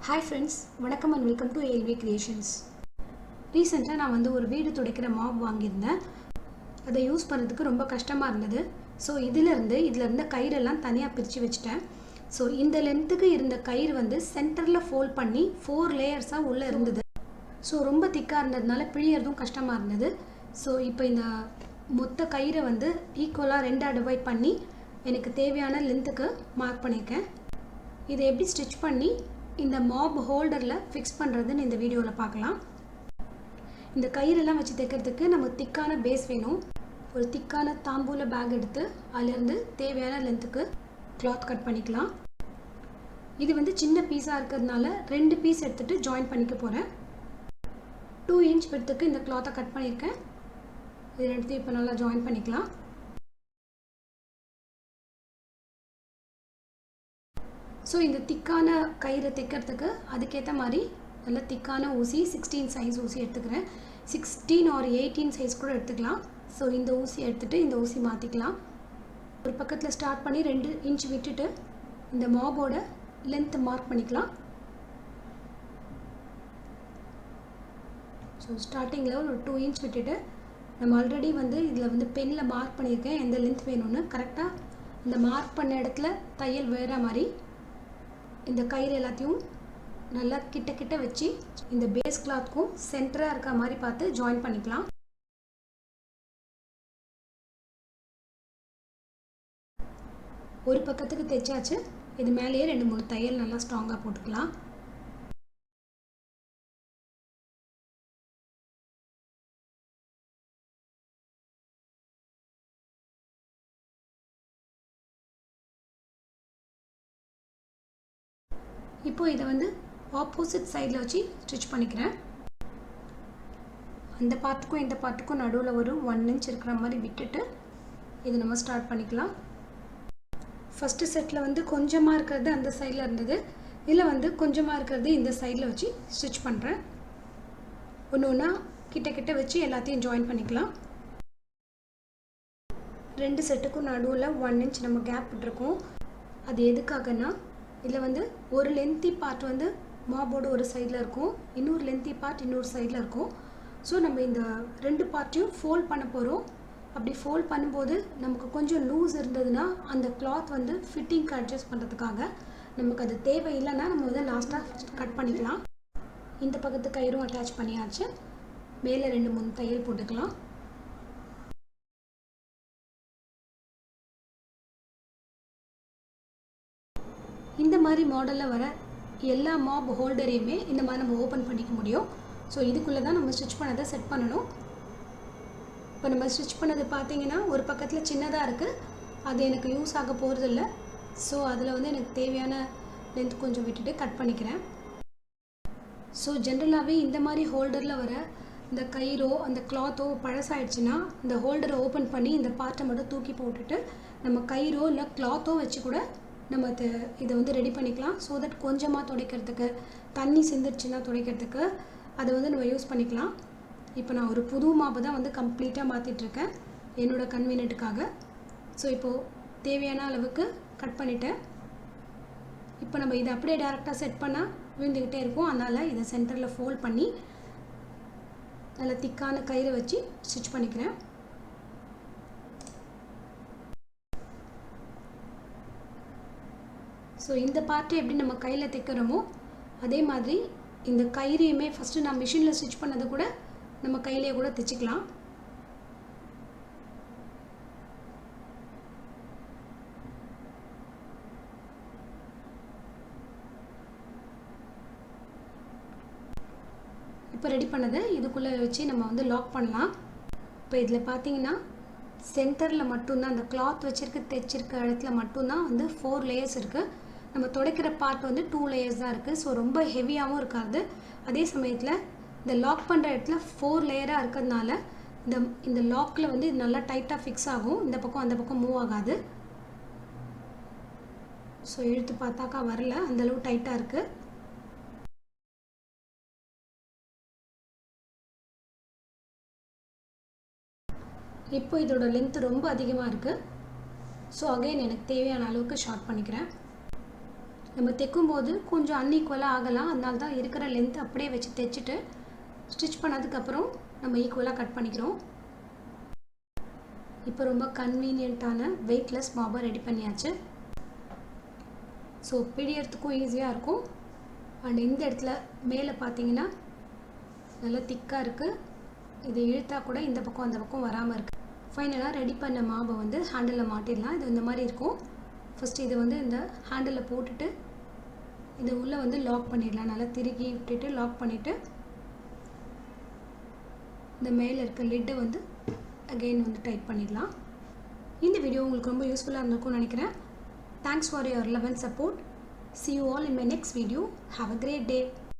Hi friends, வணக்கம் and welcome to ALV Creations. ரீசெண்டாக நான் ஒரு வீடு துடைக்கிற மாப் வாங்கியிருந்தேன். அதை யூஸ் பண்ணுறதுக்கு ரொம்ப கஷ்டமாக இருந்தது. ஸோ இதில் இருந்த கயிறெல்லாம் தனியாக பிரித்து வச்சுட்டேன். ஸோ இந்த லென்த்துக்கு இருந்த கயிறு சென்டரில் ஃபோல்ட் பண்ணி 4 லேயர்ஸாக உள்ளே இருந்தது. ஸோ ரொம்ப திக்காக இருந்ததுனால பிழியறதும் கஷ்டமாக இருந்தது. ஸோ இப்போ இந்த மொத்த கயிறை ஈக்குவலாக 2ஆக டிவைட் பண்ணி எனக்கு தேவையான லென்த்துக்கு மார்க் பண்ணியிருக்கேன். இதை எப்படி ஸ்டிச் பண்ணி இந்த மாப் ஹோல்டரில் ஃபிக்ஸ் பண்ணுறதுன்னு இந்த வீடியோவில் பார்க்கலாம். இந்த கயிறெல்லாம் வச்சு தைக்கிறதுக்கு நம்ம திக்கான பேஸ் வேணும். ஒரு திக்கான தாம்பூல பேக் எடுத்து அதிலேருந்து தேவையான லென்த்துக்கு கிளாத் கட் பண்ணிக்கலாம். இது சின்ன பீஸாக இருக்கிறதுனால 2 பீஸ் எடுத்துகிட்டு ஜாயின் பண்ணிக்க போகிறேன். 2 இன்ச் விட்த்துக்கு இந்த கிளாத்தை கட் பண்ணியிருக்கேன். இது எடுத்து இப்போ நல்லா ஜாயின் பண்ணிக்கலாம். ஸோ இந்த திக்கான கயிறை தைக்கிறதுக்கு அதுக்கேற்ற மாதிரி நல்ல திக்கான ஊசி 16 சைஸ் ஊசி எடுத்துக்கிறேன். 16 or 18 சைஸ் கூட எடுத்துக்கலாம். ஸோ இந்த ஊசி எடுத்துகிட்டு இந்த ஊசி மாற்றிக்கலாம். ஒரு பக்கத்தில் ஸ்டார்ட் பண்ணி 2 இன்ச் விட்டுட்டு இந்த மாபோட லென்த் மார்க் பண்ணிக்கலாம். ஸோ ஸ்டார்டிங்கில் ஒரு 2 இன்ச் விட்டுட்டு நம்ம ஆல்ரெடி இதில் பெனில் மார்க் பண்ணியிருக்கேன் எந்த லென்த் வேணும்னு. கரெக்டாக இந்த மார்க் பண்ண இடத்துல தையல் வேற மாதிரி இந்த கயிறு எல்லாத்தையும் நல்லா கிட்ட வச்சு இந்த பேஸ் கிளாத்துக்கும் சென்டராக இருக்க மாதிரி பார்த்து ஜாயின் பண்ணிக்கலாம். ஒரு பக்கத்துக்கு தைச்சாச்சு. இது மேலேயே 2-3 தையல் நல்லா ஸ்ட்ராங்காக போட்டுக்கலாம். இப்போது இதை ஆப்போசிட் சைடில் வச்சு ஸ்டிச் பண்ணிக்கிறேன். அந்த பார்ட்டுக்கும் இந்த பார்ட்டுக்கும் நடுவில் ஒரு 1 இன்ச் இருக்கிற மாதிரி விட்டுட்டு இதை நம்ம ஸ்டார்ட் பண்ணிக்கலாம். ஃபஸ்ட்டு செட்டில் கொஞ்சமாக இருக்கிறது அந்த சைடில் இருந்தது. இதில் கொஞ்சமாக இருக்கிறது இந்த சைடில் வச்சு ஸ்டிச் பண்ணுறேன். ஒன்று ஒன்றா கிட்ட வச்சு எல்லாத்தையும் ஜாயின் பண்ணிக்கலாம். 2 செட்டுக்கும் நடுவில் 1 இன்ச் நம்ம கேப் விட்டுருக்கோம். அது எதுக்காகனா இதில் ஒரு லென்த்தி பார்ட் மாபோர்டு ஒரு சைடில் இருக்கும், இன்னொரு லென்த்தி பார்ட் இன்னொரு சைடில் இருக்கும். ஸோ நம்ம இந்த 2 பார்ட்டையும் ஃபோல்ட் பண்ண போகிறோம். அப்படி ஃபோல்ட் பண்ணும்போது நமக்கு கொஞ்சம் லூஸ் இருந்ததுன்னா அந்த கிளாத் ஃபிட்டிங்க்கு அட்ஜஸ்ட் பண்ணுறதுக்காக நமக்கு அது தேவையில்லைன்னா நம்ம லாஸ்ட்டாக கட் பண்ணிக்கலாம். இந்த பக்கத்து கயிறும் அட்டாச் பண்ணியாச்சு. மேலே 2-3 தையல் போட்டுக்கலாம். இந்த மாதிரி மாடலில் வர எல்லா மாப் ஹோல்டரையுமே இந்த மாதிரி நம்ம ஓப்பன் பண்ணிக்க முடியும். ஸோ இதுக்குள்ளே தான் நம்ம ஸ்டிச் பண்ணதை செட் பண்ணணும். இப்போ நம்ம ஸ்டிச் பண்ணது பார்த்திங்கன்னா ஒரு பக்கத்தில் சின்னதாக இருக்குது. அது எனக்கு யூஸ் ஆக போகிறதில்ல. ஸோ அதில் எனக்கு தேவையான லென்த் கொஞ்சம் விட்டுட்டு கட் பண்ணிக்கிறேன். ஸோ ஜென்ரலாகவே இந்த மாதிரி ஹோல்டரில் வர இந்த கயிறோ அந்த கிளாத்தோ பழசாயிடுச்சுன்னா இந்த ஹோல்டரை ஓப்பன் பண்ணி இந்த பார்ட்டை மட்டும் தூக்கி போட்டுட்டு நம்ம கயிறோ இல்லை கிளாத்தோ வச்சு கூட நம்ம இதை ரெடி பண்ணிக்கலாம். ஸோ தட் கொஞ்சமாக துடைக்கிறதுக்கு, தண்ணி சிந்துருச்சுன்னா துடைக்கிறதுக்கு அதை நம்ம யூஸ் பண்ணிக்கலாம். இப்போ நான் ஒரு புது மாப்பை தான் கம்ப்ளீட்டாக மாற்றிட்டுருக்கேன் என்னோடய கன்வீனியன்ட்டுக்காக. ஸோ இப்போது தேவையான அளவுக்கு கட் பண்ணிட்டேன். இப்போ நம்ம இதை அப்படியே டேரெக்டாக செட் பண்ணால் விழுந்துக்கிட்டே இருக்கும். அதனால் இதை சென்டரில் ஃபோல்ட் பண்ணி நல்ல திக்கான கயிறை வச்சு ஸ்டிச் பண்ணிக்கிறேன். ஸோ இந்த பார்ட்டை எப்படி நம்ம கையில் தைக்கிறோமோ அதே மாதிரி இந்த கயிறையுமே ஃபஸ்ட்டு நான் மிஷினில் ஸ்டிச் பண்ணதை கூட நம்ம கையிலே கூட தைச்சிக்கலாம். இப்போ ரெடி பண்ணதை இதுக்குள்ளே வச்சு நம்ம லாக் பண்ணலாம். இப்போ இதில் பார்த்தீங்கன்னா சென்டரில் மட்டும்தான் அந்த கிளாத் தைச்சிருக்க இடத்துல மட்டும்தான் 4 லேயர்ஸ் இருக்குது. நம்ம துடைக்கிற பார்ட் 2 லேயர்ஸ் தான் இருக்குது. ஸோ ரொம்ப ஹெவியாகவும் இருக்காது. அதே சமயத்தில் இந்த லாக் பண்ணுற இடத்துல 4 லேயராக இருக்கிறதுனால இந்த லாக்கில் இது நல்லா டைட்டாக ஃபிக்ஸ் ஆகும். இந்த பக்கம் அந்த பக்கம் மூவ் ஆகாது. ஸோ இழுத்து பார்த்தாக்கா வரல, அந்தளவு டைட்டாக இருக்குது. இப்போ இதோட லென்த் ரொம்ப அதிகமாக இருக்குது. ஸோ அகைன் எனக்கு தேவையான அளவுக்கு ஷார்ட் பண்ணிக்கிறேன். நம்ம தைக்கும்போது கொஞ்சம் அன்ஈக்குவலாக ஆகலாம், அதனால தான் இருக்கிற லென்த் அப்படியே வச்சு தைச்சிட்டு ஸ்டிச் பண்ணதுக்கப்புறம் நம்ம ஈக்குவலாக கட் பண்ணிக்கிறோம். இப்போ ரொம்ப கன்வீனியண்ட்டான வெயிட்லெஸ் மாபை ரெடி பண்ணியாச்சு. ஸோ பிடிக்கிறதுக்கும் ஈஸியாக இருக்கும். அண்ட் இந்த இடத்துல மேலே பார்த்தீங்கன்னா நல்லா திக்காக இருக்குது. இது இழுத்தா கூட இந்த பக்கம் அந்த பக்கம் வராமல் இருக்குது. ஃபைனலாக ரெடி பண்ண மாவை வந்து ஹேண்டிலில் மாட்டிடலாம். இது இந்த மாதிரி இருக்கும். ஃபஸ்ட்டு இதை வந்து இந்த ஹேண்டிலில் போட்டுட்டு இதை உள்ளே வந்து லாக் பண்ணிடலாம். நல்லா திருகி விட்டுட்டு லாக் பண்ணிவிட்டு இந்த மேலே இருக்க லிட்டை வந்து அகெயின் வந்து டைட் பண்ணிடலாம். இந்த வீடியோ உங்களுக்கு ரொம்ப யூஸ்ஃபுல்லாக இருந்திருக்கும்னு நினைக்கிறேன். Thanks for your love and support. See you all in my next video. Have a great day.